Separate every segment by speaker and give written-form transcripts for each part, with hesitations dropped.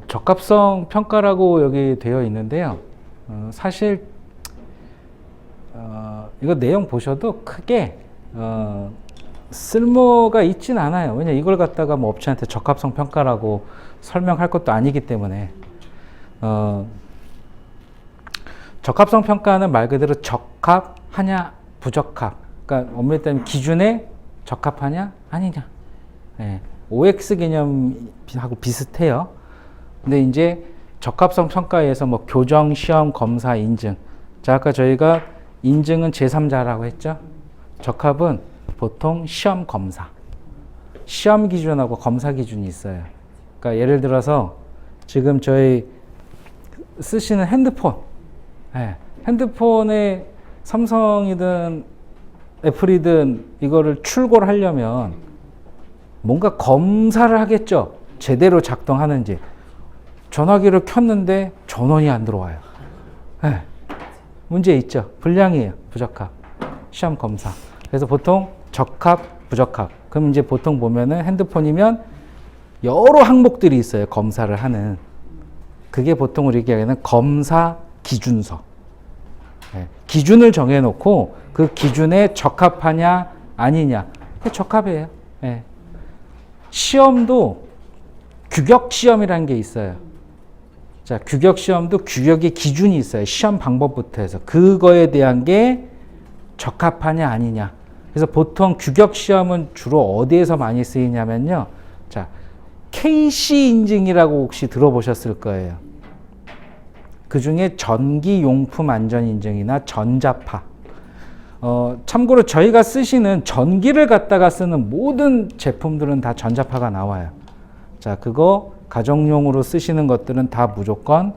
Speaker 1: 적합성 평가라고 여기 되어 있는데요. 사실 이거 내용 보셔도 크게 쓸모가 있진 않아요. 왜냐 이걸 갖다가 뭐 업체한테 적합성 평가라고 설명할 것도 아니기 때문에 적합성 평가는 말 그대로 적합하냐 부적합, 그러니까 엄밀히 따지면 기준에 적합하냐 아니냐, 네. OX 개념하고 비슷해요. 근데 이제 적합성 평가에서 뭐 교정, 시험, 검사, 인증. 자, 아까 저희가 인증은 제3자라고 했죠. 적합은 보통 시험, 검사. 시험 기준하고 검사 기준이 있어요. 그러니까 예를 들어서 지금 저희 쓰시는 핸드폰. 네. 핸드폰에 삼성이든 애플이든 이거를 출고를 하려면 뭔가 검사를 하겠죠. 제대로 작동하는지. 전화기를 켰는데 전원이 안 들어와요. 네. 문제 있죠. 불량이에요. 부적합. 시험 검사. 그래서 보통 적합, 부적합. 그럼 이제 보통 보면은 핸드폰이면 여러 항목들이 있어요. 검사를 하는. 그게 보통 우리가 얘기하는 검사 기준서. 네. 기준을 정해놓고 그 기준에 적합하냐 아니냐. 그게 적합이에요. 네. 시험도 규격 시험이라는 게 있어요. 자, 규격 시험도 규격의 기준이 있어요. 시험 방법부터 해서. 그거에 대한 게 적합하냐 아니냐. 그래서 보통 규격 시험은 주로 어디에서 많이 쓰이냐면요. 자, KC 인증이라고 혹시 들어보셨을 거예요. 그 중에 전기용품 안전인증이나 전자파. 참고로 저희가 쓰시는 전기를 갖다가 쓰는 모든 제품들은 다 전자파가 나와요. 자, 그거 가정용으로 쓰시는 것들은 다 무조건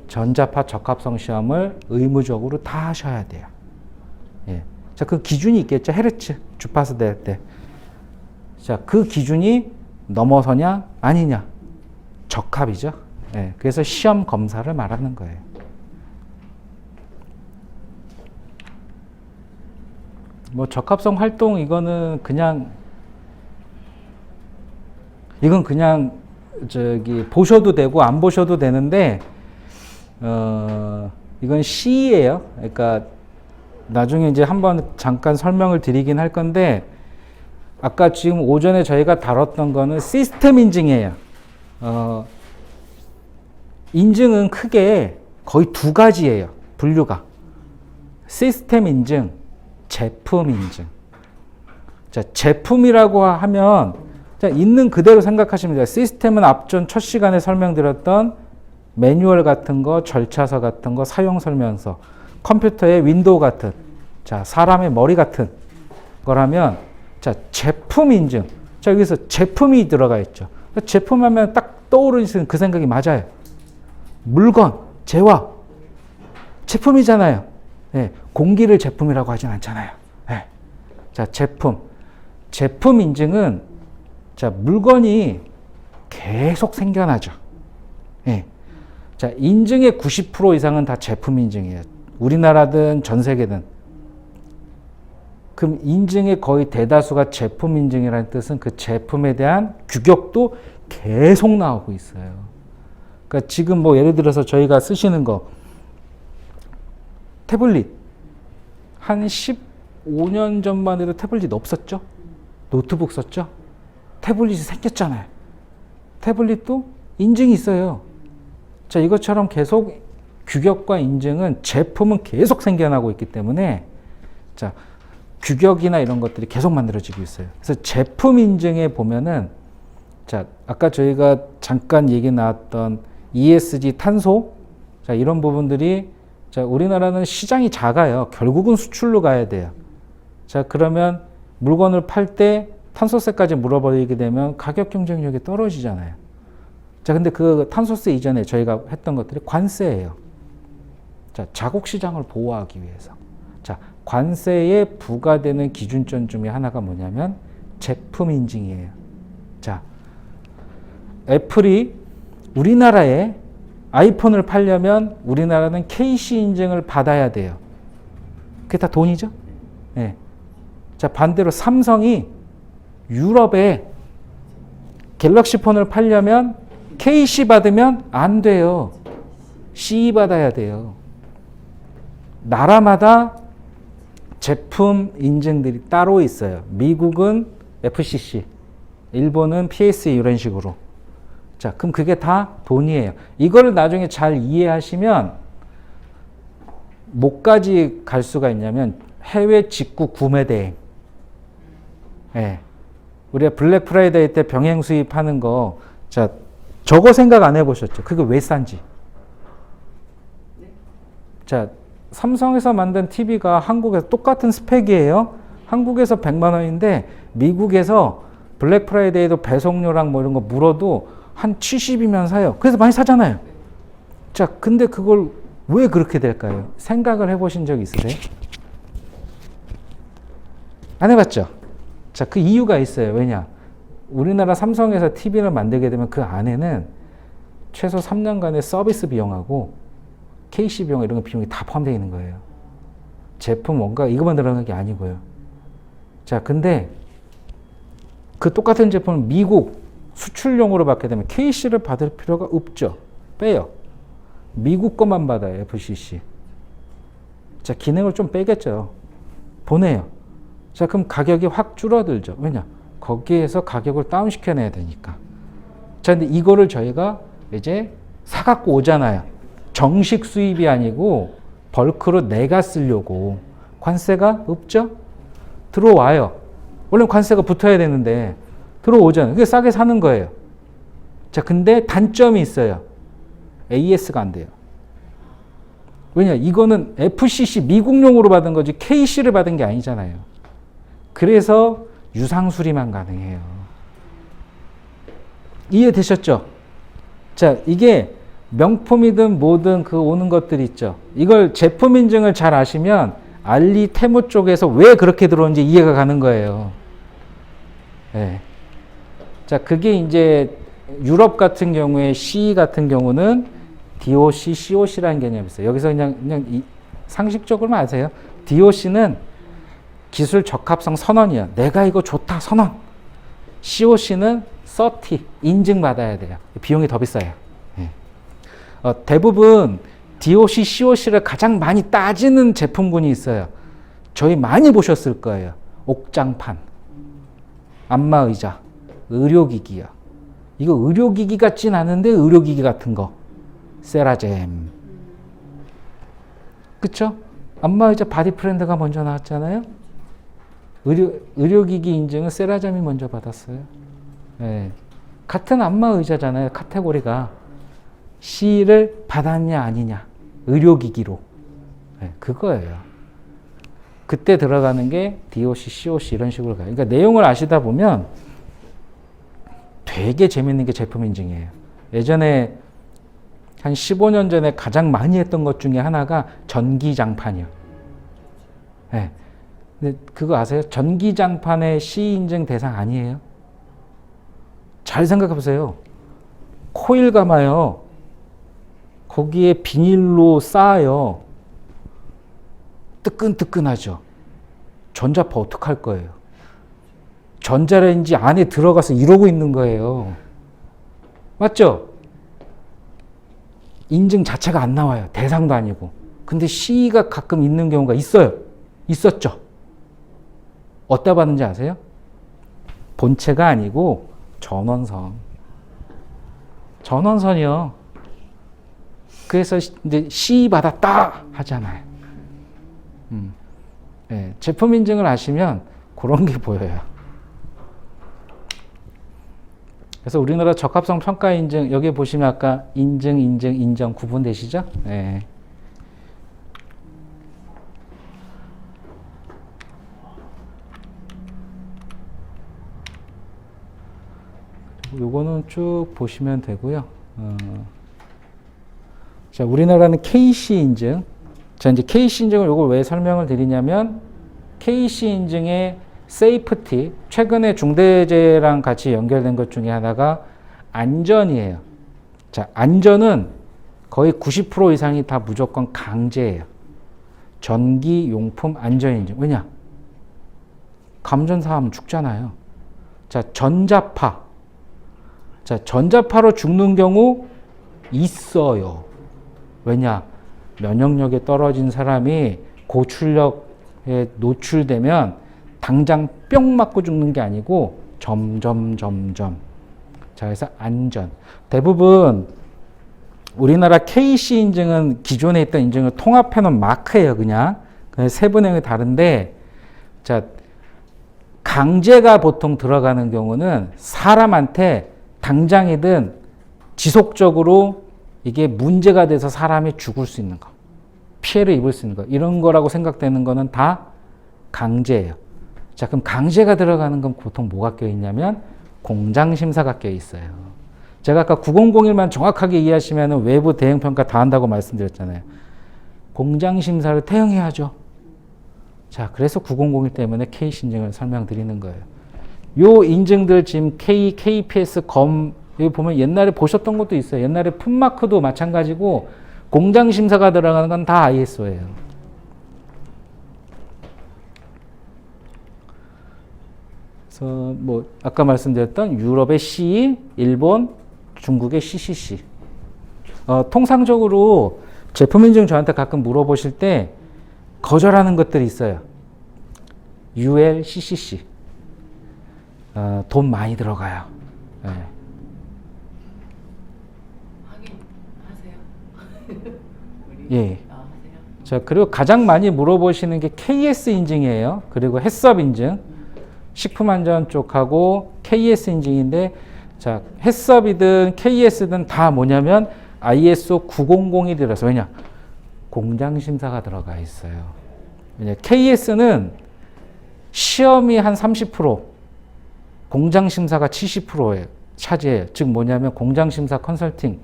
Speaker 1: 전자파 적합성 시험을 의무적으로 다 하셔야 돼요. 예. 자, 그 기준이 있겠죠. 헤르츠 주파수 될 때. 자, 그 기준이 넘어서냐 아니냐. 적합이죠. 예. 그래서 시험 검사를 말하는 거예요. 뭐 적합성 활동 이건 그냥 저기 보셔도 되고 안 보셔도 되는데 이건 C예요. 그러니까 나중에 이제 한번 잠깐 설명을 드리긴 할 건데 아까 지금 오전에 저희가 다뤘던 거는 시스템 인증이에요. 인증은 크게 거의 두 가지예요. 분류가. 시스템 인증, 제품 인증. 자, 제품이라고 하면 자, 있는 그대로 생각하시면 돼요. 시스템은 앞전 첫 시간에 설명드렸던 매뉴얼 같은 거, 절차서 같은 거, 사용 설명서, 컴퓨터의 윈도우 같은, 자, 사람의 머리 같은 거라면, 자, 제품 인증. 자, 여기서 제품이 들어가 있죠. 제품 하면 딱 떠오르는 그 생각이 맞아요. 물건, 재화, 제품이잖아요. 네, 공기를 제품이라고 하진 않잖아요. 네. 자, 제품 인증은 자, 물건이 계속 생겨나죠. 예. 자, 인증의 90% 이상은 다 제품 인증이에요. 우리나라든 전 세계든. 그럼 인증의 거의 대다수가 제품 인증이라는 뜻은 그 제품에 대한 규격도 계속 나오고 있어요. 그러니까 지금 뭐 예를 들어서 저희가 쓰시는 거 태블릿 한 15년 전만 해도 태블릿 없었죠? 노트북 썼죠? 태블릿이 생겼잖아요. 태블릿도 인증이 있어요. 자, 이것처럼 계속 규격과 인증은 제품은 계속 생겨나고 있기 때문에 자, 규격이나 이런 것들이 계속 만들어지고 있어요. 그래서 제품 인증에 보면은 자, 아까 저희가 잠깐 얘기 나왔던 ESG 탄소 자, 이런 부분들이 자, 우리나라는 시장이 작아요. 결국은 수출로 가야 돼요. 자, 그러면 물건을 팔 때 탄소세까지 물어버리게 되면 가격 경쟁력이 떨어지잖아요. 자, 근데 그 탄소세 이전에 저희가 했던 것들이 관세예요. 자, 자국 시장을 보호하기 위해서. 자, 관세에 부과되는 기준점 중에 하나가 뭐냐면 제품 인증이에요. 자, 애플이 우리나라에 아이폰을 팔려면 우리나라는 KC 인증을 받아야 돼요. 그게 다 돈이죠? 네. 자, 반대로 삼성이 유럽에 갤럭시 폰을 팔려면 KC 받으면 안 돼요. CE 받아야 돼요. 나라마다 제품 인증들이 따로 있어요. 미국은 FCC, 일본은 PSE 이런 식으로. 자, 그럼 그게 다 돈이에요. 이거를 나중에 잘 이해하시면 뭐까지 갈 수가 있냐면 해외 직구 구매 대행. 예. 우리가 블랙 프라이데이 때 병행 수입하는 거, 자, 저거 생각 안 해보셨죠? 그게 왜 싼지. 자, 삼성에서 만든 TV가 한국에서 똑같은 스펙이에요. 한국에서 100만 원인데 미국에서 블랙 프라이데이도 배송료랑 뭐 이런 거 물어도 한 70이면 사요. 그래서 많이 사잖아요. 자, 근데 그걸 왜 그렇게 될까요? 생각을 해보신 적 있으세요? 안 해봤죠? 자, 그 이유가 있어요. 왜냐? 우리나라 삼성에서 TV를 만들게 되면 그 안에는 최소 3년간의 서비스 비용하고 KC 비용 이런 거 비용이 다 포함되어 있는 거예요. 제품 원가 이것만 들어가는 게 아니고요. 자, 근데 그 똑같은 제품을 미국 수출용으로 받게 되면 KC를 받을 필요가 없죠. 빼요. 미국 것만 받아요. FCC. 자, 기능을 좀 빼겠죠. 보내요. 자, 그럼 가격이 확 줄어들죠. 왜냐? 거기에서 가격을 다운시켜내야 되니까. 자, 근데 이거를 저희가 이제 사갖고 오잖아요. 정식 수입이 아니고 벌크로 내가 쓰려고. 관세가 없죠? 들어와요. 원래 관세가 붙어야 되는데 들어오잖아요. 그게 싸게 사는 거예요. 자, 근데 단점이 있어요. AS가 안 돼요. 왜냐? 이거는 FCC 미국용으로 받은 거지 KC를 받은 게 아니잖아요. 그래서 유상수리만 가능해요. 이해되셨죠? 자, 이게 명품이든 뭐든 그 오는 것들 있죠. 이걸 제품 인증을 잘 아시면 알리 테무 쪽에서 왜 그렇게 들어오는지 이해가 가는 거예요. 네. 자, 그게 이제 유럽 같은 경우에 CE 같은 경우는 DOC, COC라는 개념이 있어요. 여기서 그냥 상식적으로만 아세요. DOC는 기술 적합성 선언이야. 내가 이거 좋다 선언. COC는 서티 인증받아야 돼요. 비용이 더 비싸요. 네. 대부분 DOC, COC를 가장 많이 따지는 제품군이 있어요. 저희 많이 보셨을 거예요. 옥장판, 안마의자, 의료기기요. 이거 의료기기 같진 않은데 의료기기 같은 거. 세라젬. 그쵸? 안마의자 바디프렌드가 먼저 나왔잖아요. 의료기기 인증은 세라젬이 먼저 받았어요. 네. 같은 안마의자잖아요. 카테고리가. C를 받았냐 아니냐. 의료기기로. 네, 그거예요. 그때 들어가는 게 DOC, COC 이런 식으로 가요. 그러니까 내용을 아시다 보면 되게 재밌는 게 제품 인증이에요. 예전에 한 15년 전에 가장 많이 했던 것 중에 하나가 전기장판이요. 네. 근데 그거 아세요? 전기장판의 CE 인증 대상 아니에요. 잘 생각해 보세요. 코일 감아요. 거기에 비닐로 쌓아요. 뜨끈뜨끈하죠. 전자파 어떡할 거예요? 전자레인지 안에 들어가서 이러고 있는 거예요. 맞죠? 인증 자체가 안 나와요. 대상도 아니고. 근데 CE가 가끔 있는 경우가 있어요. 있었죠. 어디다 받는지 아세요? 본체가 아니고 전원선. 전원선이요. 그래서 이제 CE 받았다 하잖아요. 네, 제품 인증을 아시면 그런 게 보여요. 그래서 우리나라 적합성 평가 인증 여기 보시면 아까 인증, 인정 구분되시죠? 네. 요거는 쭉 보시면 되고요. 자, 우리나라는 KC 인증. 자, 이제 KC 인증을 요걸 왜 설명을 드리냐면 KC 인증의 세이프티, 최근에 중대재해랑 같이 연결된 것 중에 하나가 안전이에요. 자, 안전은 거의 90% 이상이 다 무조건 강제예요. 전기용품 안전인증. 왜냐? 감전사하면 죽잖아요. 자, 전자파. 자, 전자파로 죽는 경우 있어요. 왜냐? 면역력이 떨어진 사람이 고출력에 노출되면 당장 뿅 맞고 죽는 게 아니고 점점. 자, 그래서 안전. 대부분 우리나라 KC 인증은 기존에 있던 인증을 통합해 놓은 마크예요, 그냥. 세부 내용이 다른데, 자, 강제가 보통 들어가는 경우는 사람한테 당장이든 지속적으로 이게 문제가 돼서 사람이 죽을 수 있는 거, 피해를 입을 수 있는 거, 이런 거라고 생각되는 거는 다 강제예요. 자, 그럼 강제가 들어가는 건 보통 뭐가 껴있냐면 공장심사가 껴있어요. 제가 아까 9001만 정확하게 이해하시면 외부 대행평가 다 한다고 말씀드렸잖아요. 공장심사를 태용해야죠. 자, 그래서 9001 때문에 K씨 인증을 설명드리는 거예요. 요 인증들 지금 KPS 여기 보면 옛날에 보셨던 것도 있어요. 옛날에 풋마크도 마찬가지고 공장심사가 들어가는 건 다 ISO예요. 그래서 뭐 아까 말씀드렸던 유럽의 CE, 일본, 중국의 CCC. 통상적으로 제품 인증 저한테 가끔 물어보실 때 거절하는 것들이 있어요. UL, CCC. 돈 많이 들어가요. 네. 예. 자, 그리고 가장 많이 물어보시는 게 KS 인증이에요. 그리고 햇섭 인증. 식품안전 쪽하고 KS 인증인데, 자, 햇섭이든 KS든 다 뭐냐면 ISO 9001이 들어서, 왜냐? 공장심사가 들어가 있어요. 왜냐? KS는 시험이 한 30%, 공장심사가 70%예요. 차지해요. 즉 뭐냐면 공장심사 컨설팅이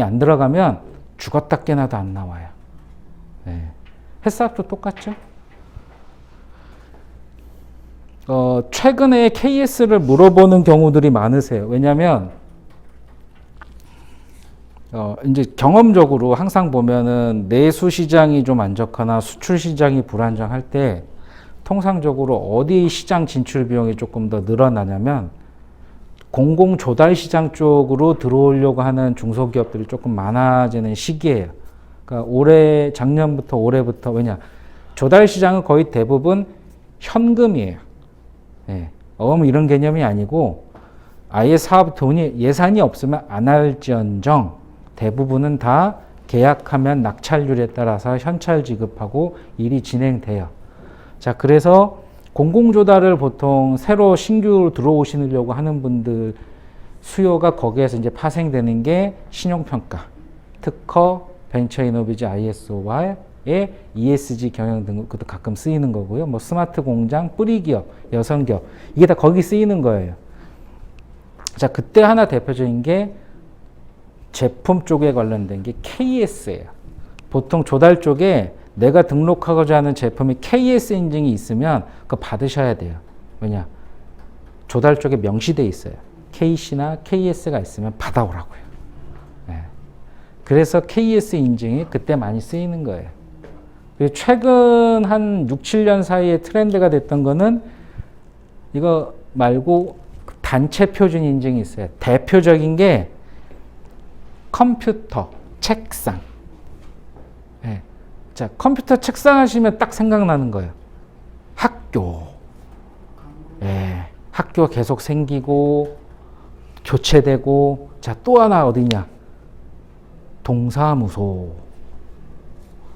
Speaker 1: 안 들어가면 죽었다 깨나도 안 나와요. 네. 햇섭도 똑같죠? 최근에 KS를 물어보는 경우들이 많으세요. 왜냐면, 이제 경험적으로 항상 보면은 내수 시장이 좀 안 좋거나 수출 시장이 불안정할 때 통상적으로 어디 시장 진출 비용이 조금 더 늘어나냐면 공공 조달 시장 쪽으로 들어오려고 하는 중소기업들이 조금 많아지는 시기예요. 그러니까 작년부터 올해부터, 왜냐? 조달 시장은 거의 대부분 현금이에요. 네. 이런 개념이 아니고 아예 사업 예산이 없으면 안 할지언정 대부분은 다 계약하면 낙찰률에 따라서 현찰 지급하고 일이 진행돼요. 자, 그래서 공공조달을 보통 새로 신규로 들어오시려고 하는 분들 수요가 거기에서 이제 파생되는 게 신용평가, 특허, 벤처이노비즈 ISO와의 ESG 경영 등 그것도 가끔 쓰이는 거고요. 뭐 스마트 공장, 뿌리기업, 여성기업, 이게 다 거기 쓰이는 거예요. 자, 그때 하나 대표적인 게 제품 쪽에 관련된 게 KS예요. 보통 조달 쪽에 내가 등록하고자 하는 제품이 KS 인증이 있으면 그거 받으셔야 돼요. 왜냐? 조달 쪽에 명시돼 있어요. KC나 KS가 있으면 받아오라고요. 네. 그래서 KS 인증이 그때 많이 쓰이는 거예요. 그리고 최근 한 6, 7년 사이에 트렌드가 됐던 거는 이거 말고 단체 표준 인증이 있어요. 대표적인 게 컴퓨터, 책상. 네. 자, 컴퓨터 책상 하시면 딱 생각나는 거예요. 학교. 네. 학교 계속 생기고 교체되고, 자, 또 하나 어디냐? 동사무소.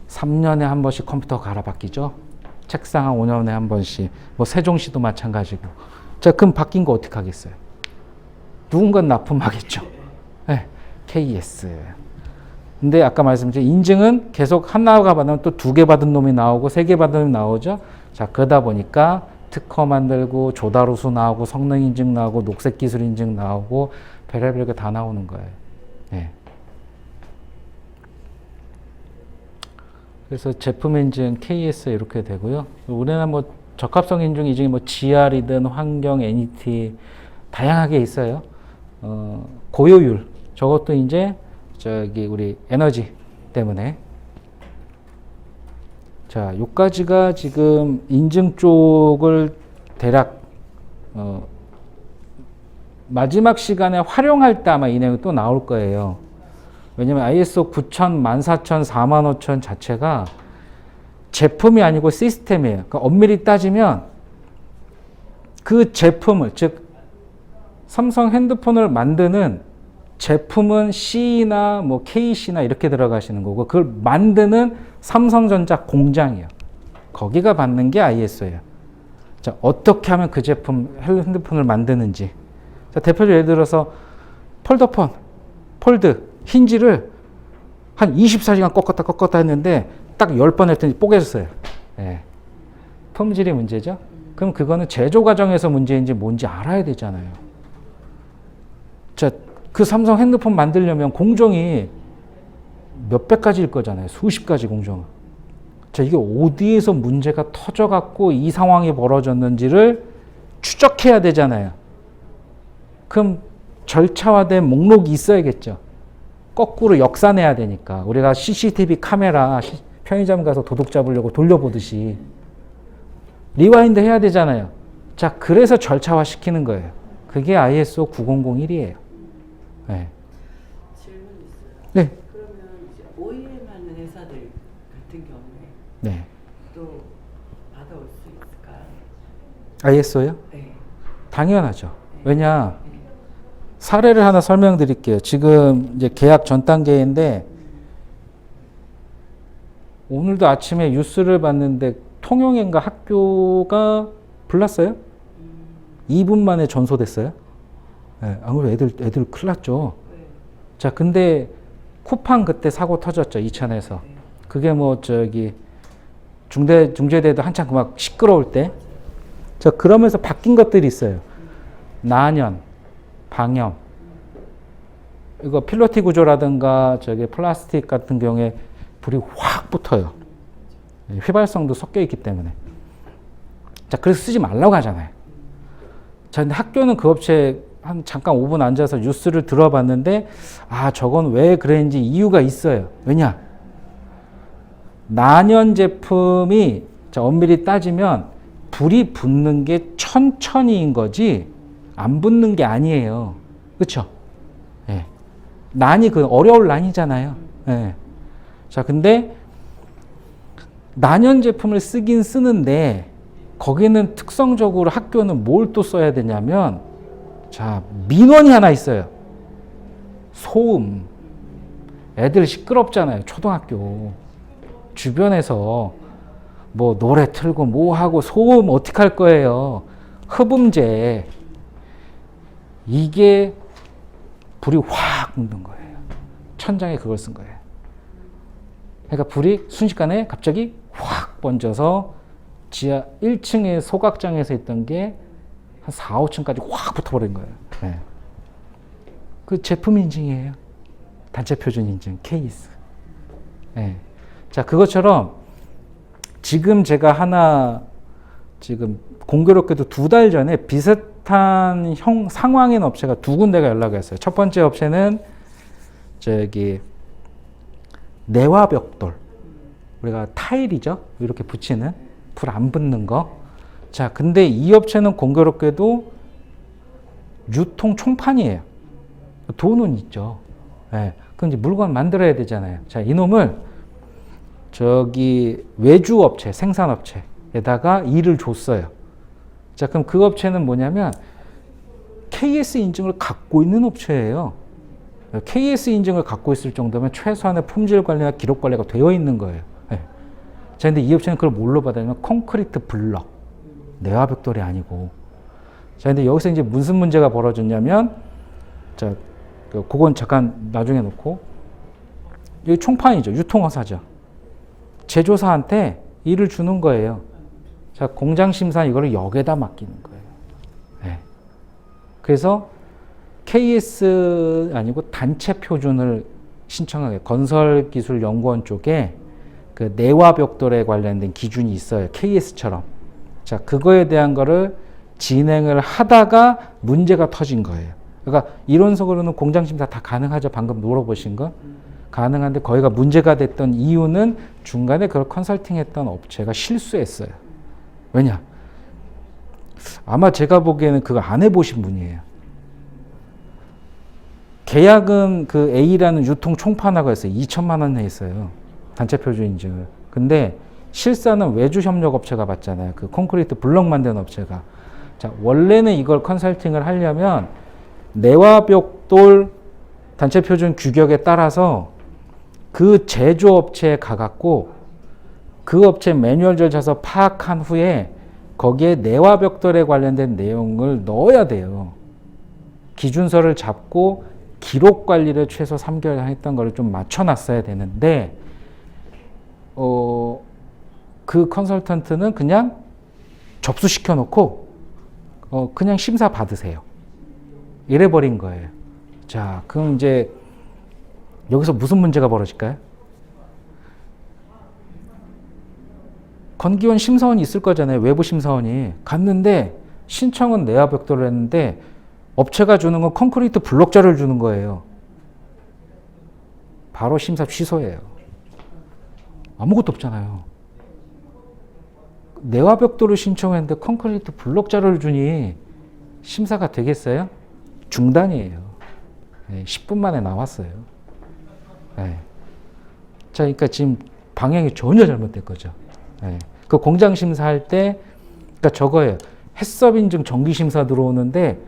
Speaker 1: 3년에 한 번씩 컴퓨터 갈아 바뀌죠. 책상 한 5년에 한 번씩. 뭐 세종시도 마찬가지고. 자, 그럼 바뀐 거 어떻게 하겠어요? 누군가 납품하겠죠. 네, KS. 근데 아까 말씀드린 인증은 계속 하나가 받으면 또 2개 받은 놈이 나오고 3개 받은 놈이 나오죠. 자, 그러다 보니까 특허 만들고 조달우수 나오고 성능 인증 나오고 녹색 기술 인증 나오고 별의별 게 다 나오는 거예요. 네. 그래서 제품 인증 KS 이렇게 되고요. 우리나라 뭐 적합성 인증 이중에 뭐 GR이든 환경, NET 다양하게 있어요. 고효율 저것도 이제 저기 우리 에너지 때문에. 자, 요까지가 지금 인증 쪽을 대략 마지막 시간에 활용할 때 아마 이 내용이 또 나올 거예요. 왜냐면 ISO 9000, 14000, 45000 자체가 제품이 아니고 시스템이에요. 그러니까 엄밀히 따지면 그 제품을, 즉 삼성 핸드폰을 만드는 제품은 C나 뭐 KC나 이렇게 들어가시는 거고, 그걸 만드는 삼성전자 공장이에요. 거기가 받는 게 ISO예요. 자, 어떻게 하면 그 제품 핸드폰을 만드는지. 자, 대표적으로 예를 들어서 폴더폰, 폴드, 힌지를 한 24시간 꺾었다 했는데 딱 10번 했더니 뽀개졌어요. 예. 품질이 문제죠. 그럼 그거는 제조 과정에서 문제인지 뭔지 알아야 되잖아요. 자, 그 삼성 핸드폰 만들려면 공정이 몇백 가지일 거잖아요. 수십 가지 공정. 자, 이게 어디에서 문제가 터져갖고 이 상황이 벌어졌는지를 추적해야 되잖아요. 그럼 절차화된 목록이 있어야겠죠. 거꾸로 역산해야 되니까. 우리가 CCTV 카메라 편의점 가서 도둑 잡으려고 돌려보듯이 리와인드 해야 되잖아요. 자, 그래서 절차화 시키는 거예요. 그게 ISO 9001이에요. 네.
Speaker 2: 질문 있어요.
Speaker 1: 네.
Speaker 2: 그러면 이제 OEM 하는 회사들 같은 경우에
Speaker 1: 네.
Speaker 2: 또 받아올 수 있을까요?
Speaker 1: ISO요?
Speaker 2: 네.
Speaker 1: 당연하죠. 왜냐, 사례를 하나 설명드릴게요. 지금 이제 계약 전 단계인데, 오늘도 아침에 뉴스를 봤는데, 통영인가 학교가 불났어요? 2분 만에 전소됐어요? 네, 아무래도 애들 큰일 났죠.
Speaker 2: 네.
Speaker 1: 자, 근데 쿠팡 그때 사고 터졌죠, 이천에서. 그게 뭐 저기 중제대도 한참 막 시끄러울 때. 자, 그러면서 바뀐 것들이 있어요. 난연, 방염. 이거 필로티 구조라든가 저기 플라스틱 같은 경우에 불이 확 붙어요. 휘발성도 섞여 있기 때문에. 자, 그래서 쓰지 말라고 하잖아요. 자, 근데 학교는 그 업체 한 잠깐 5분 앉아서 뉴스를 들어봤는데, 아, 저건 왜 그랬는지 이유가 있어요. 왜냐? 난연 제품이, 자, 엄밀히 따지면 불이 붙는 게 천천히인 거지 안 붙는 게 아니에요. 그렇죠? 예. 난이 그 어려울 난이잖아요. 예. 자, 근데 난연 제품을 쓰긴 쓰는데 거기는 특성적으로 학교는 뭘 또 써야 되냐면, 자, 민원이 하나 있어요. 소음. 애들 시끄럽잖아요. 초등학교. 주변에서 뭐 노래 틀고 뭐 하고 소음 어떻게 할 거예요. 흡음재. 이게 불이 확 붙는 거예요. 천장에 그걸 쓴 거예요. 그러니까 불이 순식간에 갑자기 확 번져서 지하 1층의 소각장에서 있던 게 한 4, 5층까지 확 붙어버린 거예요. 네. 그 제품 인증이에요. 단체 표준 인증, 케이스. 네. 자, 그것처럼 지금 제가 하나, 지금 공교롭게도 2달 전에 비슷한 상황인 업체가 2군데가 연락이 왔어요. 첫 번째 업체는 저기 내화벽돌. 우리가 타일이죠. 이렇게 붙이는, 불 안 붙는 거. 자, 근데 이 업체는 공교롭게도 유통 총판이에요. 돈은 있죠. 네. 그럼 이제 물건 만들어야 되잖아요. 자, 이놈을 저기 외주 업체, 생산업체에다가 일을 줬어요. 자, 그럼 그 업체는 뭐냐면 KS 인증을 갖고 있는 업체예요. KS 인증을 갖고 있을 정도면 최소한의 품질 관리나 기록 관리가 되어 있는 거예요. 네. 자, 근데 이 업체는 그걸 뭘로 받았냐면 콘크리트 블럭. 내화벽돌이 아니고. 자, 근데 여기서 이제 무슨 문제가 벌어졌냐면, 자, 그건 잠깐 나중에 놓고, 여기 총판이죠. 유통허사죠. 제조사한테 일을 주는 거예요. 자, 공장 심사 이거를 역에다 맡기는 거예요. 네. 그래서 KS 아니고 단체 표준을 신청하게, 건설기술연구원 쪽에 그 내화벽돌에 관련된 기준이 있어요. KS처럼. 자, 그거에 대한 거를 진행을 하다가 문제가 터진 거예요. 그러니까 이론적으로는 공장심사 다 가능하죠. 방금 물어보신 거. 가능한데 거기가 문제가 됐던 이유는 중간에 그걸 컨설팅했던 업체가 실수했어요. 왜냐? 아마 제가 보기에는 그거 안 해보신 분이에요. 계약은 그 A라는 유통 총판화가 있어요. 2천만 원에 있어요. 단체 표준 인증을. 근데 실사는 외주 협력 업체가 받잖아요. 그 콘크리트 블럭 만드는 업체가. 자, 원래는 이걸 컨설팅을 하려면 내화벽돌 단체 표준 규격에 따라서 그 제조업체에 가갖고 그 업체 매뉴얼 찾아서 파악한 후에 거기에 내화벽돌에 관련된 내용을 넣어야 돼요. 기준서를 잡고 기록 관리를 최소 3개월 했던 거를 좀 맞춰놨어야 되는데 그 컨설턴트는 그냥 접수시켜 놓고 그냥 심사 받으세요. 이래버린 거예요. 자, 그럼 이제 여기서 무슨 문제가 벌어질까요? 건기원 심사원이 있을 거잖아요. 외부 심사원이. 갔는데 신청은 내화벽돌을 했는데 업체가 주는 건 콘크리트 블록자를 주는 거예요. 바로 심사 취소예요. 아무것도 없잖아요. 내화벽돌을 신청했는데 콘크리트 블록자를 주니 심사가 되겠어요? 중단이에요. 네, 10분 만에 나왔어요. 네. 자, 그러니까 지금 방향이 전혀 잘못된 거죠. 네. 그 공장 심사할 때, 그러니까 저거예요. 해썹 인증 정기 심사 들어오는데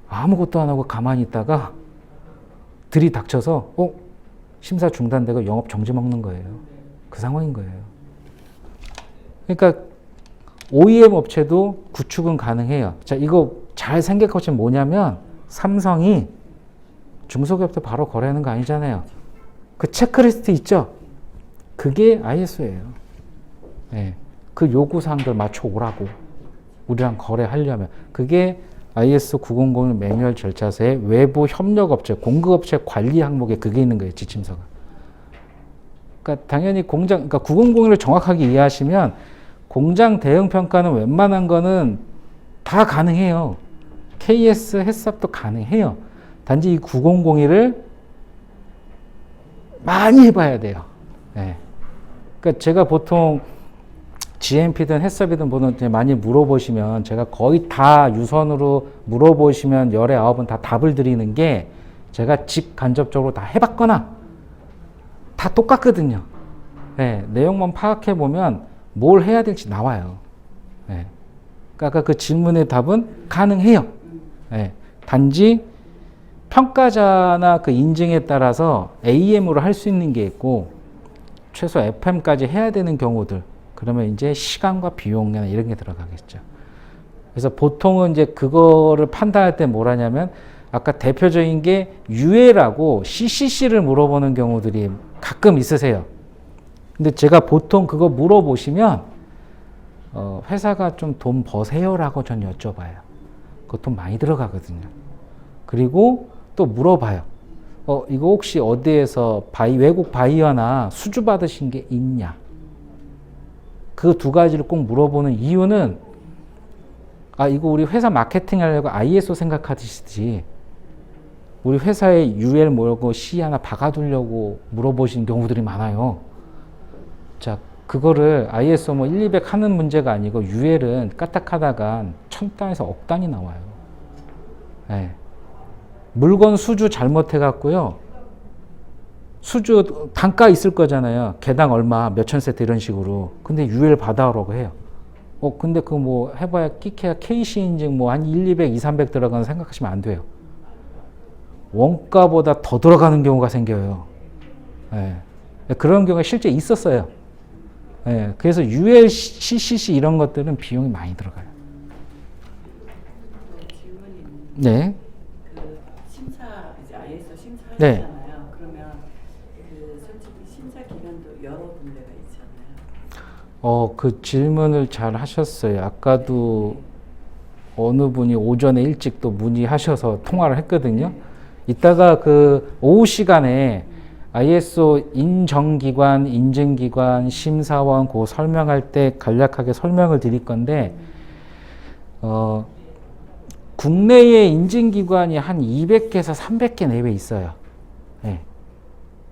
Speaker 1: 아무것도 안 하고 가만히 있다가 들이닥쳐서 심사 중단되고 영업 정지 먹는 거예요. 그 상황인 거예요. 그러니까 OEM 업체도 구축은 가능해요. 자, 이거 잘 생각하시면 뭐냐면 삼성이 중소기업도 바로 거래하는 거 아니잖아요. 그 체크리스트 있죠? 그게 ISO예요. 네. 그 요구사항들 맞춰 오라고. 우리랑 거래하려면. 그게 ISO 900 매뉴얼 절차서의 외부 협력업체, 공급업체 관리 항목에 그게 있는 거예요. 지침서가. 그러니까 당연히 그러니까 900을 정확하게 이해하시면 공장 대응 평가는 웬만한 거는 다 가능해요. KS 해썹도 가능해요. 단지 이 901을 많이 해봐야 돼요. 네. 그러니까 제가 보통 GMP든 해썹이든 뭐든 많이 물어보시면 제가 거의 다 유선으로 물어보시면 열의 9은 다 답을 드리는 게 제가 직간접적으로 다 해봤거나 다 똑같거든요. 네. 내용만 파악해 보면 뭘 해야 될지 나와요. 네. 그러니까 아까 그 질문의 답은 가능해요. 네. 단지 평가자나 그 인증에 따라서 AM으로 할 수 있는 게 있고 최소 FM까지 해야 되는 경우들, 그러면 이제 시간과 비용이나 이런 게 들어가겠죠. 그래서 보통은 이제 그거를 판단할 때 뭘 하냐면 아까 대표적인 게 UL하고 CCC를 물어보는 경우들이 가끔 있으세요. 근데 제가 보통 그거 물어보시면 회사가 좀 돈 버세요라고 전 여쭤봐요. 그거 돈 많이 들어가거든요. 그리고 또 물어봐요. 이거 혹시 어디에서 외국 바이어나 수주 받으신 게 있냐? 그 두 가지를 꼭 물어보는 이유는 이거 우리 회사 마케팅 하려고 ISO 생각하시지 우리 회사에 UL 뭐고 C 하나 박아두려고 물어보시는 경우들이 많아요. 자, 그거를 ISO 뭐 1, 200 하는 문제가 아니고 UL은 까딱하다가 1000단에서 억 단이 나와요. 네. 물건 수주 잘못해갖고요. 수주 단가 있을 거잖아요. 개당 얼마, 몇천 세트 이런 식으로. 근데 UL 받아오라고 해요. 근데 그 뭐 해봐야 끼케야 KC 인증 뭐 한 1, 200, 2, 300 들어가는 생각하시면 안 돼요. 원가보다 더 들어가는 경우가 생겨요. 네. 그런 경우가 실제 있었어요. 네. 그래서 UL, CCC 이런 것들은 비용이 많이 들어가요.
Speaker 2: 질문이
Speaker 1: 네.
Speaker 2: 그 심사 이제 ISO 심사하잖아요.
Speaker 1: 네.
Speaker 2: 그러면 그 솔직히 심사 기간도 여러 군데가 있잖아요.
Speaker 1: 그 질문을 잘 하셨어요. 아까도 어느 분이 오전에 일찍 또 문의하셔서 통화를 했거든요. 이따가 그 오후 시간에 ISO 인정기관, 인증기관, 심사원 그 설명할 때 간략하게 설명을 드릴 건데 국내에 인증기관이 한 200개에서 300개 내외 있어요. 네.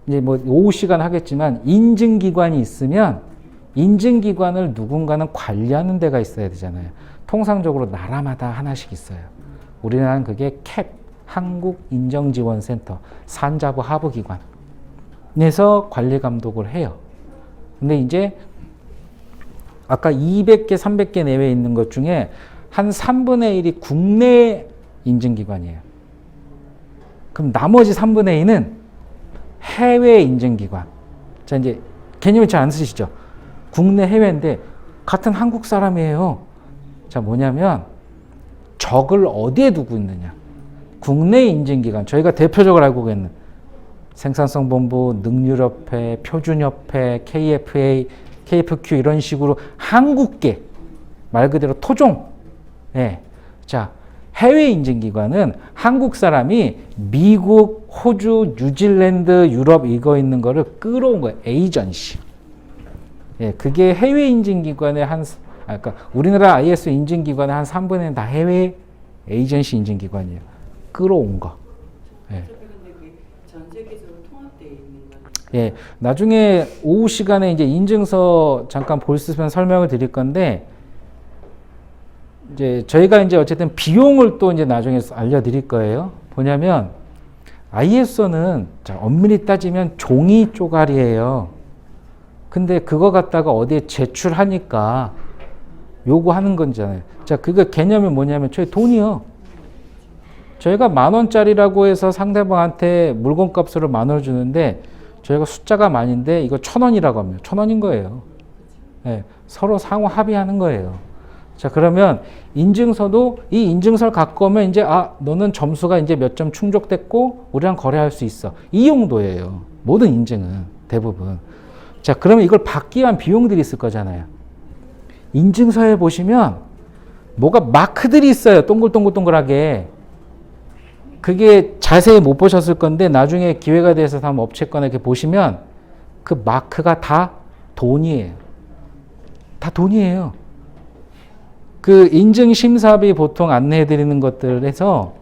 Speaker 1: 이제 뭐 오후 시간 하겠지만 인증기관이 있으면 인증기관을 누군가는 관리하는 데가 있어야 되잖아요. 통상적으로 나라마다 하나씩 있어요. 우리나라는 그게 캡 한국인정지원센터 산자부 하부기관에서 관리 감독을 해요. 근데 이제 아까 200개, 300개 내외에 있는 것 중에 한 3분의 1이 국내 인증기관이에요. 그럼 나머지 3분의 2는 해외 인증기관. 자, 이제 개념을 잘 안 쓰시죠? 국내 해외인데 같은 한국 사람이에요. 자, 뭐냐면 적을 어디에 두고 있느냐. 국내 인증기관. 저희가 대표적으로 알고 있는 생산성본부, 능률협회, 표준협회, KFA, KFQ 이런 식으로 한국계 말 그대로 토종. 예. 자, 해외 인증기관은 한국 사람이 미국, 호주, 뉴질랜드, 유럽 이거 있는 거를 끌어온 거예요. 에이전시. 예, 그게 해외 인증기관의 그러니까 우리나라 ISO 인증기관의 한 3분의 1다 해외 에이전시 인증기관이에요. 끌어온 거. 예.
Speaker 2: 전 세계적으로 통합되어 있는 건.
Speaker 1: 예, 나중에 오후 시간에 이제 인증서 잠깐 볼 수 있으면 설명을 드릴 건데, 이제 저희가 이제 어쨌든 비용을 또 이제 나중에 알려드릴 거예요. 뭐냐면 ISO는 자, 엄밀히 따지면 종이 쪼가리예요. 근데 그거 갖다가 어디에 제출하니까 요구하는 건잖아요. 자, 그거 개념이 뭐냐면 저희 돈이요. 저희가 10,000원짜리라고 해서 상대방한테 물건값으로 10,000원을 주는데 저희가 숫자가 많은데 이거 1,000원이라고 합니다. 1,000원인 거예요. 네, 서로 상호 합의하는 거예요. 자, 그러면 인증서도 이 인증서를 갖고 오면 이제 너는 점수가 이제 몇 점 충족됐고 우리랑 거래할 수 있어. 이 용도예요. 모든 인증은 대부분. 자, 그러면 이걸 받기 위한 비용들이 있을 거잖아요. 인증서에 보시면 뭐가 마크들이 있어요. 동글동글동글하게. 그게 자세히 못 보셨을 건데 나중에 기회가 돼서 한번 업체 거나 이렇게 보시면 그 마크가 다 돈이에요. 다 돈이에요. 그 인증심사비 보통 안내해 드리는 것들에서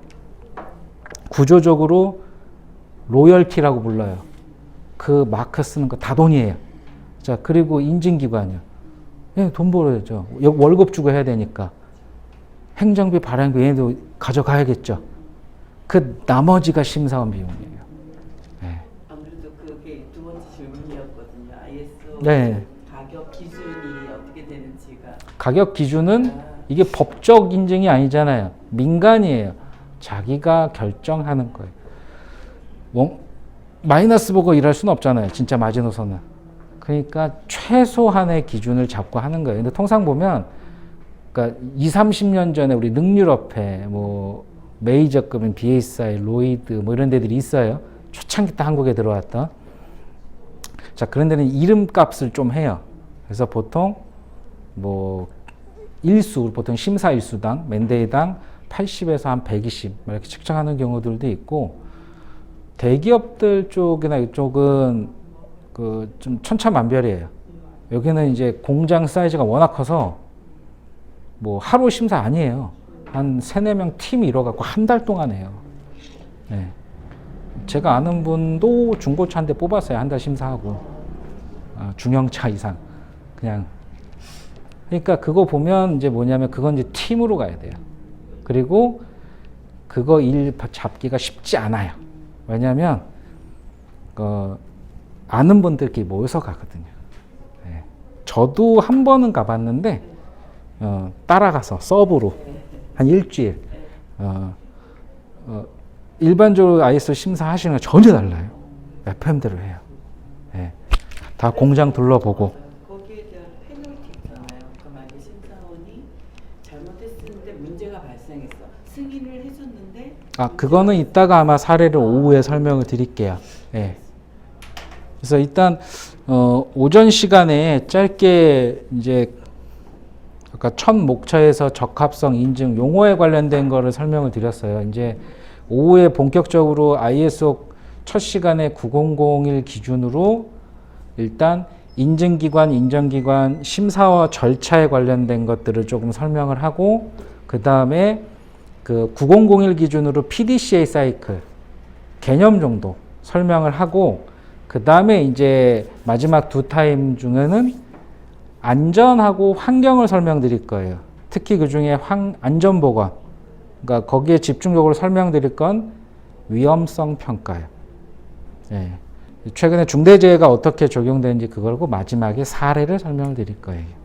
Speaker 1: 구조적으로 로열티라고 불러요. 그 마크 쓰는 거 다 돈이에요. 자, 그리고 인증기관이요. 예, 돈 벌어야죠. 월급 주고 해야 되니까. 행정비, 발행비 얘도 가져가야겠죠. 그 나머지가 심사원 비용이에요. 네.
Speaker 2: 아무래도 그게 두 번째 질문이었거든요. ISO
Speaker 1: 네.
Speaker 2: 가격 기준이 어떻게 되는지가.
Speaker 1: 가격 기준은 이게 법적 인증이 아니잖아요. 민간이에요. 자기가 결정하는 거예요. 마이너스 보고 일할 수는 없잖아요. 진짜 마지노선은. 그러니까 최소한의 기준을 잡고 하는 거예요. 근데 통상 보면 그러니까 20, 30년 전에 우리 능률업회, 뭐 메이저급인 BSI, 로이드 뭐 이런 데들이 있어요. 초창기 때 한국에 들어왔던. 자, 그런 데는 이름값을 좀 해요. 그래서 보통 뭐 보통 심사 일수당, 맨데이당 80에서 한 120 이렇게 책정하는 경우들도 있고, 대기업들 쪽이나 이쪽은 그 좀 천차만별이에요. 여기는 이제 공장 사이즈가 워낙 커서 뭐 하루 심사 아니에요. 한 3-4명 팀 이뤄갖고 한 달 동안 해요. 네. 제가 아는 분도 중고차 한 대 뽑았어요. 한 달 심사하고. 중형차 이상. 그냥. 그러니까 그거 보면 이제 뭐냐면 그건 이제 팀으로 가야 돼요. 그리고 그거 일 잡기가 쉽지 않아요. 왜냐면, 아는 분들끼리 모여서 가거든요. 네. 저도 한 번은 가봤는데, 따라가서 서브로 한 일주일. 일반적으로 ISO 심사하시는 거 전혀 달라요. FM대로 해요. 네. 다 공장 둘러보고.
Speaker 2: 거기에 대한 페널티 있잖아요. 그 만약에 심사원이 잘못했는데 문제가 발생했어. 승인을 해줬는데.
Speaker 1: 그거는 이따가 아마 사례를 오후에 설명을 드릴게요. 네. 그래서 일단 오전 시간에 짧게 이제 아까 첫 목차에서 적합성 인증 용어에 관련된 거를 설명을 드렸어요. 이제 오후에 본격적으로 ISO 첫 시간에 9001 기준으로 일단 인증기관, 인정기관, 심사와 절차에 관련된 것들을 조금 설명을 하고, 그 다음에 그 9001 기준으로 PDCA 사이클 개념 정도 설명을 하고, 그 다음에 이제 마지막 두 타임 중에는 안전하고 환경을 설명드릴 거예요. 특히 그 중에 안전보건, 그러니까 거기에 집중적으로 설명드릴 건 위험성 평가요. 예. 최근에 중대재해가 어떻게 적용되는지 그걸고 마지막에 사례를 설명을 드릴 거예요.